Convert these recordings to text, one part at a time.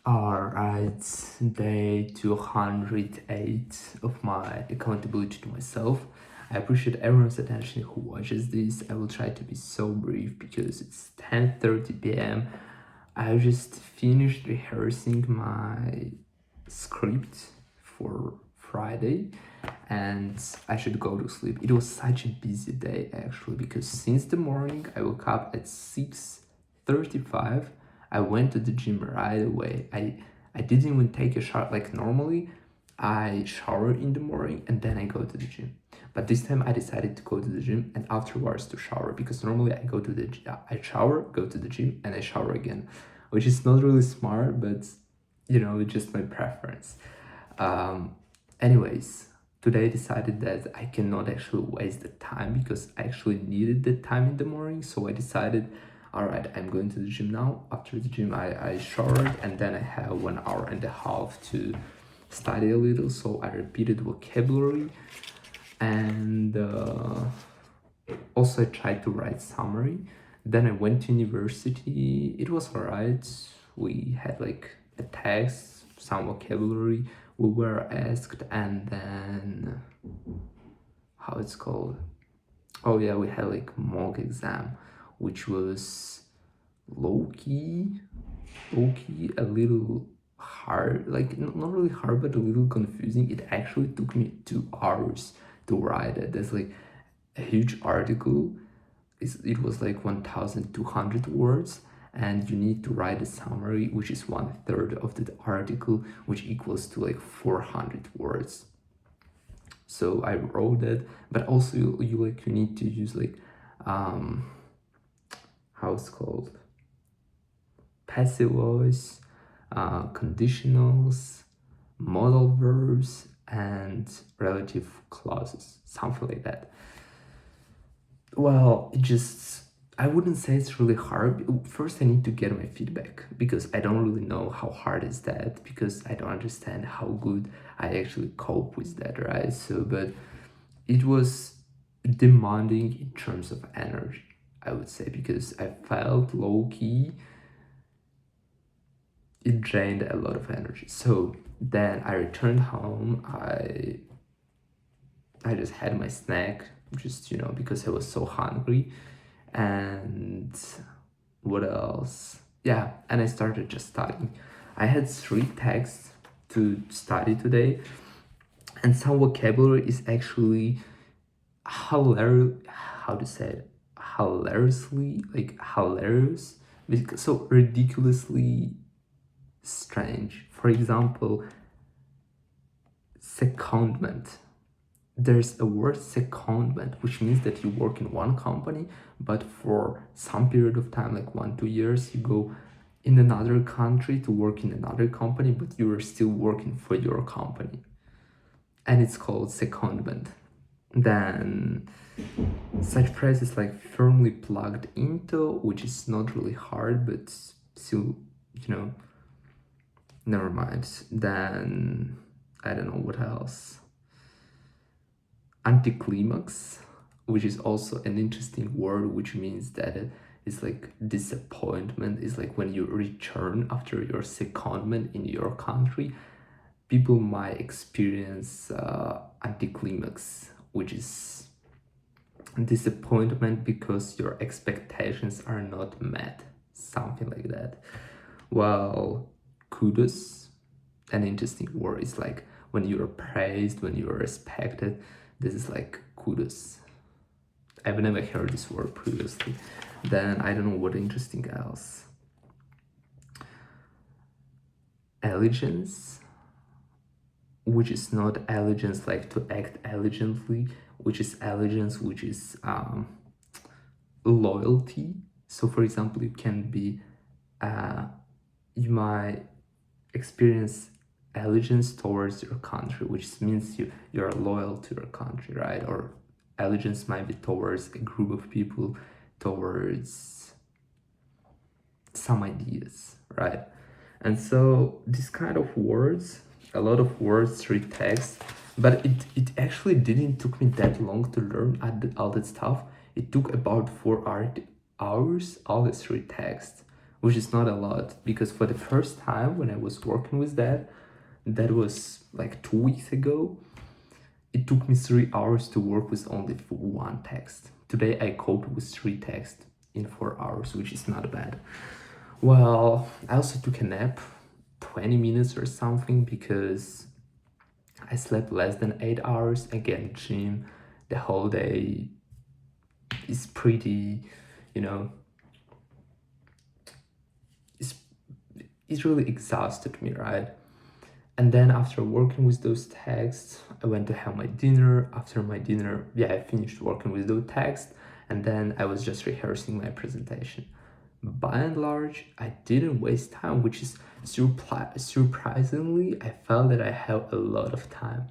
Alright, day 208 of my accountability to myself. I appreciate everyone's attention who watches this. I will try to be so brief because it's 10:30 p.m. I just finished rehearsing my script for Friday and I should go to sleep. It was such a busy day actually because since the morning I woke up at 6:35. I went to the gym right away. I didn't even take a shower. Like normally I shower in the morning and then I go to the gym. But this time I decided to go to the gym and afterwards to shower because normally I go to the I shower, go to the gym and I shower again, which is not really smart, but it's just my preference. Um, Anyways, today I decided that I cannot actually waste the time because I actually needed the time in the morning. So I decided, all right, I'm going to the gym now. After the gym, I showered and then I have 1.5 hours to study a little. So I repeated vocabulary and also I tried to write summary. Then I went to university. It was all right. We had like a text, some vocabulary we were asked, and then how it's called, oh yeah, we had like mock exam, which was low-key a little hard, like not really hard but a little confusing. It actually took me 2 hours to write it. There's like a huge article. It was like 1,200 words and you need to write a summary which is 1/3 of the article, which equals to like 400 words. So I wrote it, but also you need to use like how it's called, passive voice, conditionals, modal verbs, and relative clauses, something like that. Well, I wouldn't say it's really hard. First, I need to get my feedback because I don't really know how hard is that because I don't understand how good I actually cope with that, right? So, but it was demanding in terms of energy, I would say, because I felt low key. It drained a lot of energy. So then I returned home. I just had my snack, just because I was so hungry. And what else? Yeah, and I started just studying. I had 3 texts to study today, and some vocabulary is actually hilarious. How to say it? Hilariously, like hilarious, because so ridiculously strange. For example, secondment. There's a word secondment, which means that you work in one company, but for some period of time, like 1-2 years, you go in another country to work in another company, but you are still working for your company. And it's called secondment. Then such phrases like firmly plugged into, which is not really hard, but still, never mind. Then I don't know what else. Anticlimax, which is also an interesting word, which means that it's like disappointment. Is like when you return after your secondment in your country, people might experience anticlimax, which is disappointment because your expectations are not met, something like that. Well, kudos, an interesting word, is like when you're praised, when you're respected. This is like kudos. I've never heard this word previously. Then I don't know what interesting else. Elegance, which is not elegance like to act elegantly, which is elegance, which is loyalty. So for example, you can be you might experience allegiance towards your country, which means you're loyal to your country, right? Or allegiance might be towards a group of people, towards some ideas, right? And so this kind of words, a lot of words, 3 texts, but it actually didn't took me that long to learn all that stuff. It took about 4 hours, all the 3 texts, which is not a lot because for the first time when I was working with that was like 2 weeks ago, it took me 3 hours to work with only one text. Today I coped with 3 texts in 4 hours, which is not bad. Well, I also took a nap, 20 minutes or something, because I slept less than 8 hours. Again, gym, the whole day is pretty, you know, it's really exhausted me, right? And then after working with those texts, I went to have my dinner. After my dinner, yeah, I finished working with those texts, and then I was just rehearsing my presentation. By and large, I didn't waste time, which is surprisingly, I felt that I have a lot of time,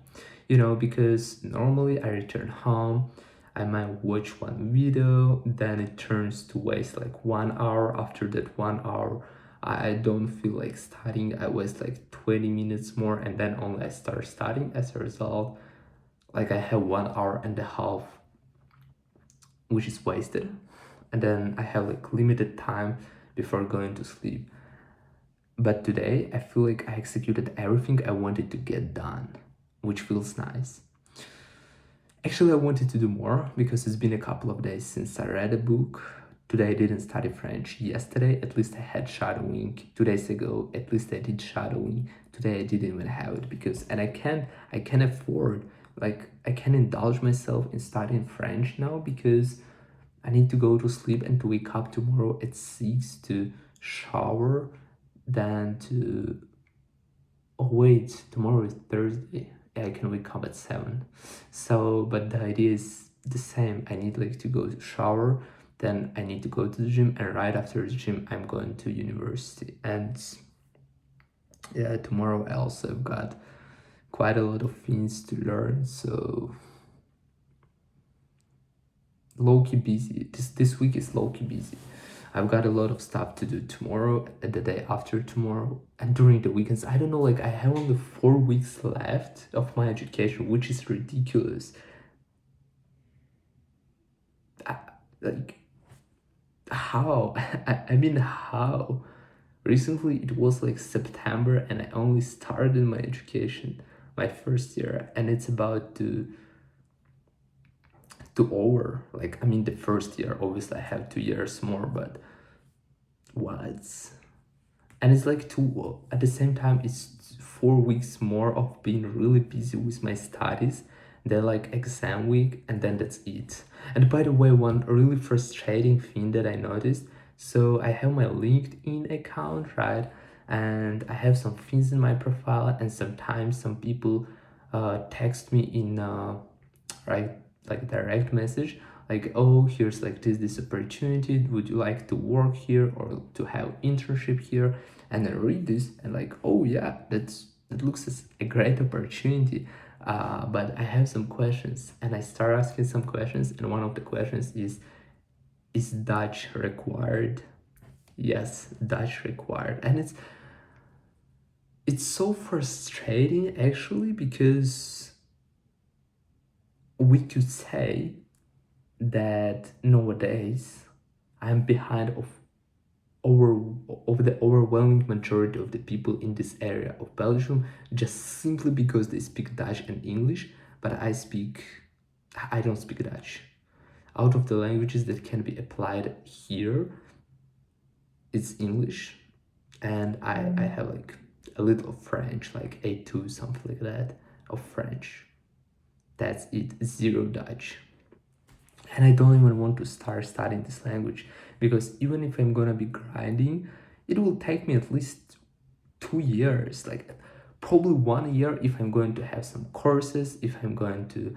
because normally I return home, I might watch one video, then it turns to waste like 1 hour. After that 1 hour, I don't feel like studying. I waste like 20 minutes more, and then only I start studying. As a result, like I have 1.5 hours, which is wasted. And then I have like limited time before going to sleep. But today, I feel like I executed everything I wanted to get done, which feels nice. Actually, I wanted to do more because it's been a couple of days since I read a book. Today I didn't study French. Yesterday, at least I had shadowing. 2 days ago, at least I did shadowing. Today I didn't even have it and I can afford, like, I can indulge myself in studying French now because I need to go to sleep and to wake up tomorrow at 6 to shower, then to... Oh wait, tomorrow is Thursday. Yeah, I can wake up at 7. So, but the idea is the same. I need like to go to shower, then I need to go to the gym, and right after the gym, I'm going to university. And yeah, tomorrow I also have got quite a lot of things to learn. So low-key busy. This week is low-key busy. I've got a lot of stuff to do tomorrow and the day after tomorrow and during the weekends. I don't know, like I have only 4 weeks left of my education, which is ridiculous. Like, how? I mean, how? Recently it was like September and I only started my education, my first year, and it's about to over. Like, I mean, the first year, obviously I have 2 years more, but what? And it's like at the same time, it's 4 weeks more of being really busy with my studies, then like exam week, and then that's it. And by the way, one really frustrating thing that I noticed, so I have my LinkedIn account, right? And I have some things in my profile, and sometimes some people text me in right, like direct message, like, oh, here's like this opportunity, would you like to work here or to have internship here? And I read this and like, oh yeah, that looks as a great opportunity, but I have some questions, and I start asking some questions, and one of the questions is Dutch required? Yes, Dutch required. And it's so frustrating actually, because we could say that nowadays I'm behind of the overwhelming majority of the people in this area of Belgium, just simply because they speak Dutch and English, but I don't speak Dutch. Out of the languages that can be applied here, it's English, and I have like a little of French, like A2, something like that, of French. That's it, zero Dutch. And I don't even want to start studying this language, because even if I'm gonna be grinding, it will take me at least 2 years, like probably 1 year if I'm going to have some courses, if I'm going to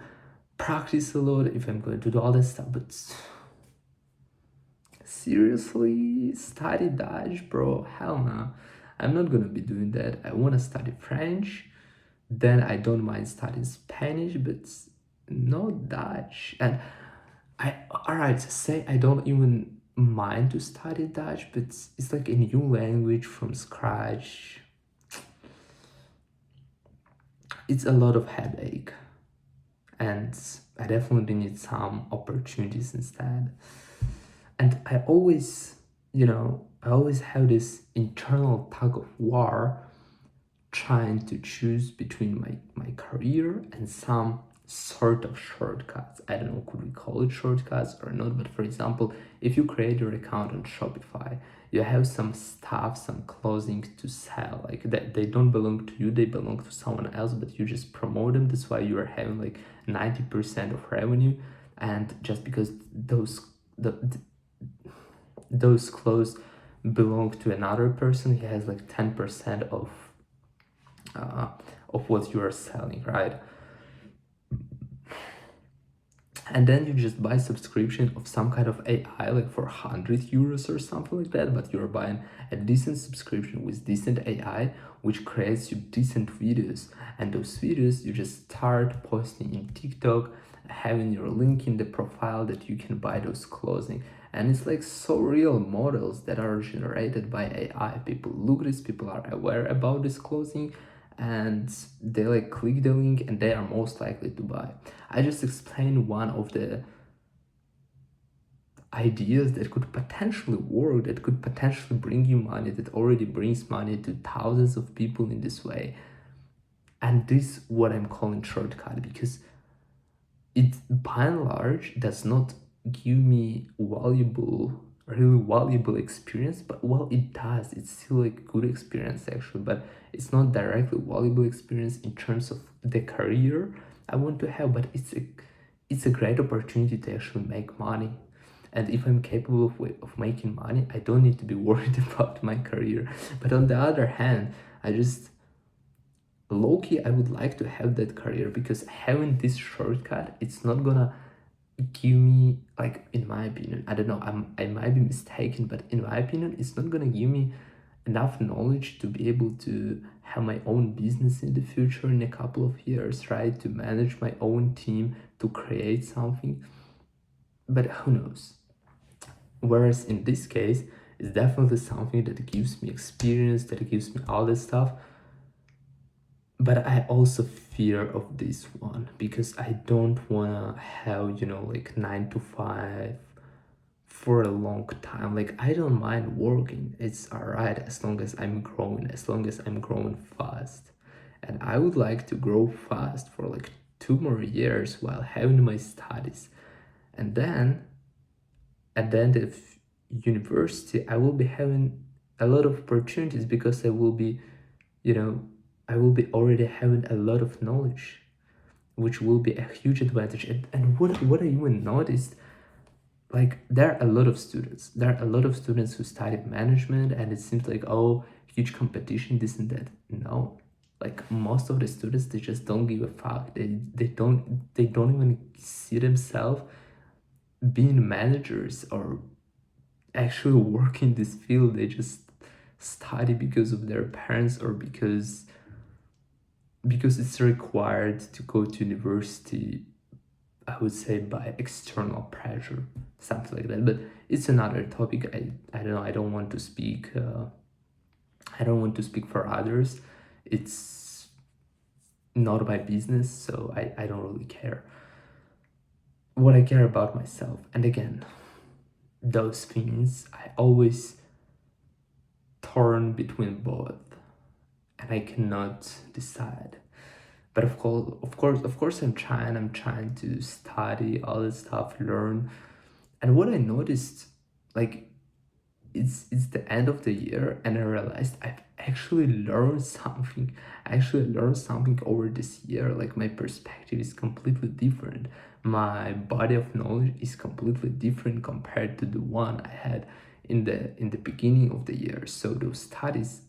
practice a lot, if I'm going to do all that stuff. But seriously, study Dutch, bro? Hell no. I'm not gonna be doing that. I wanna study French, then I don't mind studying Spanish, but no Dutch. And alright, say I don't even mind to study Dutch, but it's like a new language from scratch. It's a lot of headache, and I definitely need some opportunities instead. And I always, I always have this internal tug of war trying to choose between my career and some sort of shortcuts. I don't know, could we call it shortcuts or not? But for example, if you create your account on Shopify, you have some stuff, some clothing to sell. Like that they don't belong to you, they belong to someone else, but you just promote them. That's why you are having like 90% of revenue. And just because those clothes belong to another person, he has like 10% of what you are selling, right? And then you just buy subscription of some kind of AI like for 100 euros or something like that, but you're buying a decent subscription with decent AI which creates you decent videos, and those videos you just start posting in TikTok, having your link in the profile that you can buy those clothing. And it's like so real models that are generated by AI. People look at this, people are aware about this clothing, and they like click the link and they are most likely to buy. I just explained one of the ideas that could potentially work, that could potentially bring you money, that already brings money to thousands of people in this way. And this what I'm calling shortcut, because it by and large does not give me really valuable experience, but well, it does, it's still a good experience actually, but it's not directly valuable experience in terms of the career I want to have, but it's a great opportunity to actually make money. And if I'm capable of making money, I don't need to be worried about my career. But on the other hand, I just low-key I would like to have that career, because having this shortcut, it's not gonna give me, like, in my opinion, I don't know, I might be mistaken, but in my opinion it's not gonna give me enough knowledge to be able to have my own business in the future in a couple of years, right? To manage my own team, to create something. But who knows? Whereas in this case, it's definitely something that gives me experience, that gives me all this stuff. But I also fear of this one, because I don't wanna have, like 9 to 5 for a long time. Like, I don't mind working, it's alright as long as I'm growing, as long as I'm growing fast. And I would like to grow fast for like 2 more years while having my studies. And then at the end of university, I will be having a lot of opportunities, because I will be, I will be already having a lot of knowledge, which will be a huge advantage. And what I even noticed, like, there are a lot of students. There are a lot of students who study management, and it seems like, oh, huge competition, this and that. No, like, most of the students, they just don't give a fuck. They don't even see themselves being managers or actually work in this field. They just study because of their parents, or because it's required to go to university, I would say, by external pressure, something like that. But it's another topic. I don't know, I don't want to speak for others. It's not my business, so I don't really care. What I care about myself, and again, those things, I always torn between both, and I cannot decide. But of course, I'm trying to study all this stuff, learn. And what I noticed, like, it's the end of the year, and I realized I've actually learned something. I actually learned something over this year. Like, my perspective is completely different. My body of knowledge is completely different compared to the one I had in the beginning of the year. So those studies,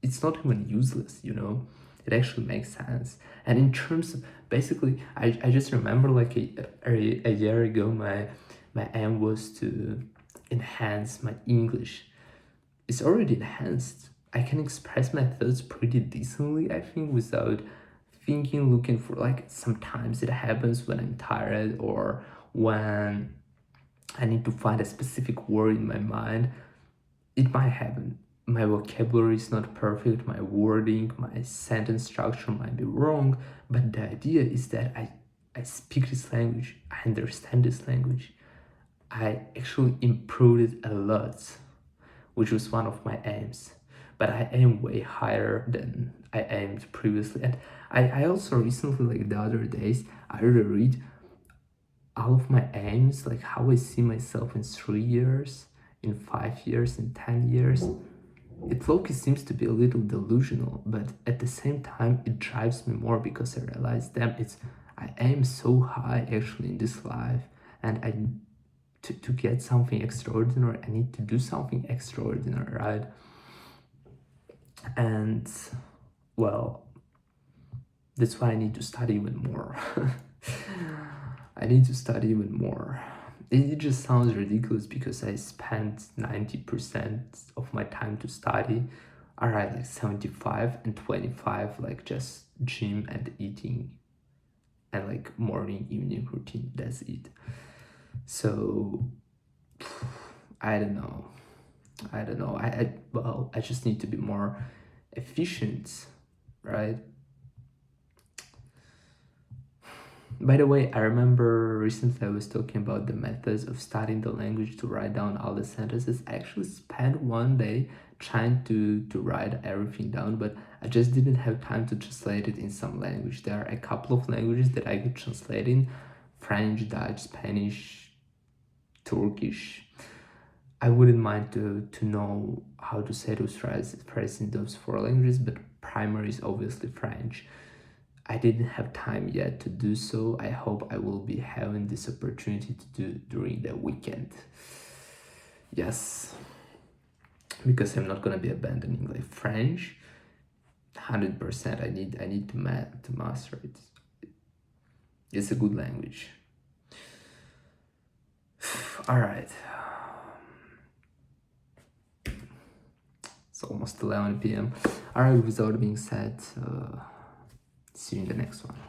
it's not even useless. It actually makes sense. And in terms of, basically, I just remember, like, a year ago, my aim was to enhance my English. It's already enhanced. I can express my thoughts pretty decently, I think, without thinking, looking for, like, sometimes it happens when I'm tired, or when I need to find a specific word in my mind. It might happen. My vocabulary is not perfect, my wording, my sentence structure might be wrong, but the idea is that I speak this language, I understand this language. I actually improved it a lot which was one of my aims. But I aim way higher than I aimed previously. And I also recently, like the other days, I reread all of my aims, like how I see myself in 3 years, in 5 years, in 10 years. It low-key seems to be a little delusional, but at the same time, it drives me more because I realize, damn, I aim so high actually in this life, and to get something extraordinary, I need to do something extraordinary, right? And well, that's why I need to study even more. I need to study even more. It just sounds ridiculous because I spent 90% of my time to study. Alright, like 75 and 25, like just gym and eating and like morning, evening routine. That's it. So I don't know. I just need to be more efficient, right? By the way, I remember recently I was talking about the methods of studying the language to write down all the sentences. I actually spent one day trying to write everything down, but I just didn't have time to translate it in some language. There are a couple of languages that I could translate in: French, Dutch, Spanish, Turkish. I wouldn't mind to know how to say those phrases in those 4 languages, but primary is obviously French. I didn't have time yet to do so. I hope I will be having this opportunity to do during the weekend. Yes, because I'm not gonna be abandoning like French. 100%. I need to master it. It's a good language. All right. It's almost 11 p.m. All right. Without being said, see you in the next one.